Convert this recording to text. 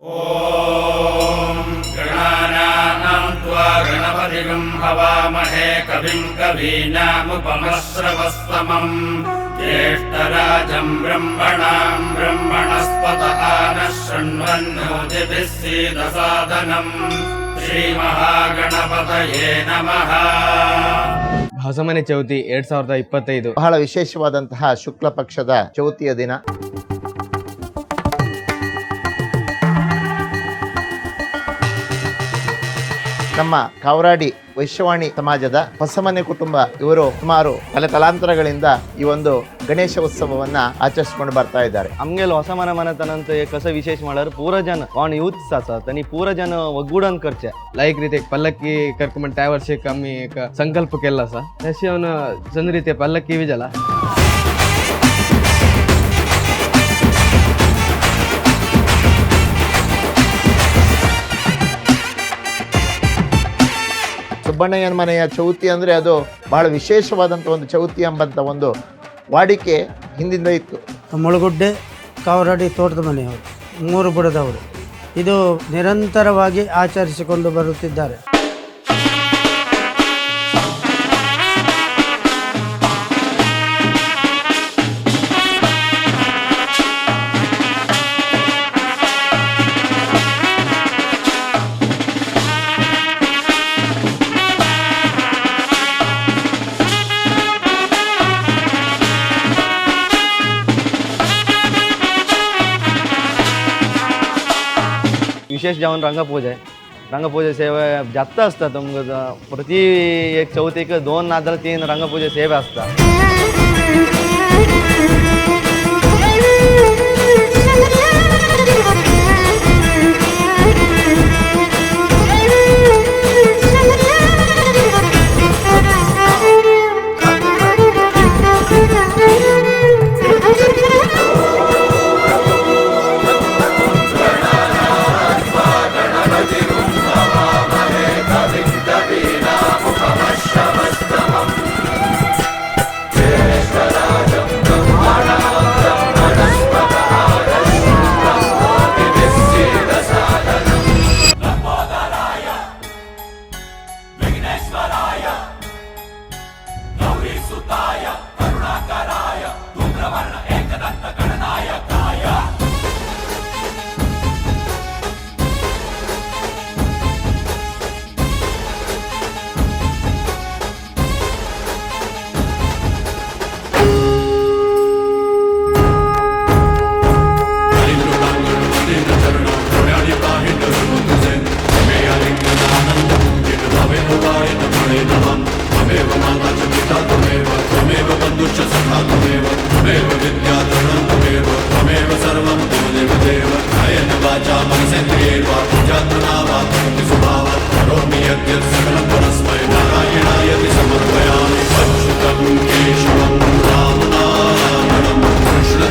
ಓಂ ಗಣಾನಾಂ ತ್ವಾ ಗಣಪತಿಂ ಹವಾಮಹೇ ಕವಿಂ ಕವೀನಾಮುಪಮಶ್ರವಸ್ತಮಂ ಜ್ಯೇಷ್ಠರಾಜಂ ಬ್ರಹ್ಮಣಾಂ ಬ್ರಹ್ಮಣಸ್ಪತಃ ನಃ ಶೃಣ್ವನ್ನೋತಿಭಿಃ ಸೀದಸಾದನಂ ಶ್ರೀ ಮಹಾಗಣಪತಯೇ ನಮಃ. ಹೊಸಮನೆ ಚೌತಿ 2025 ಬಹಳ ವಿಶೇಷವಾದಂತಹ ಶುಕ್ಲ ಪಕ್ಷದ ಚೌತಿಯ ದಿನ. ನಮ್ಮ ಕಾವರಾಡಿ ವೈಶ್ಯವಾಣಿ ಸಮಾಜದ ಹೊಸಮನೆ ಕುಟುಂಬ ಇವರು ಸುಮಾರು ತಲಾಂತರಗಳಿಂದ ಈ ಒಂದು ಗಣೇಶ ಉತ್ಸವವನ್ನ ಆಚರಿಸಿಕೊಂಡು ಬರ್ತಾ ಇದ್ದಾರೆ. आमगेलो ಹೊಸಮನೆ ಮನೆತನಂತ कसं विशेष म्हळ्यार पुरो जन कोण यूथ आसा तनी पुरो जन ಒಗ್ಗೂಡನ್ करचे लायक रिते पल्लक्की कर्कमंड त्या वर्षी आम्ही एक संकल्प केला असा तशी जन रिते पल्लक्की विजला ಸುಬ್ಬಣ್ಣಯ್ಯನ ಮನೆಯ ಚೌತಿ ಅಂದರೆ ಅದು ಬಹಳ ವಿಶೇಷವಾದಂಥ ಒಂದು ಚೌತಿ ಎಂಬಂಥ ಒಂದು ವಾಡಿಕೆ ಹಿಂದಿಂದ ಇತ್ತು. ಮುಳುಗುಡ್ಡೆ ಕಾವರಾಡಿ ತೋಟದ ಮನೆಯವರು 3 ಬುಡದವರು ಇದು ನಿರಂತರವಾಗಿ ಆಚರಿಸಿಕೊಂಡು ಬರುತ್ತಿದ್ದಾರೆ. विशेष जेवण रंगपूजे सेवे जास्त असतात. प्रति एक चौथीक 2 नादर 3 रंगपूजे सेवे असतात. Keşvam Ramnam Krishna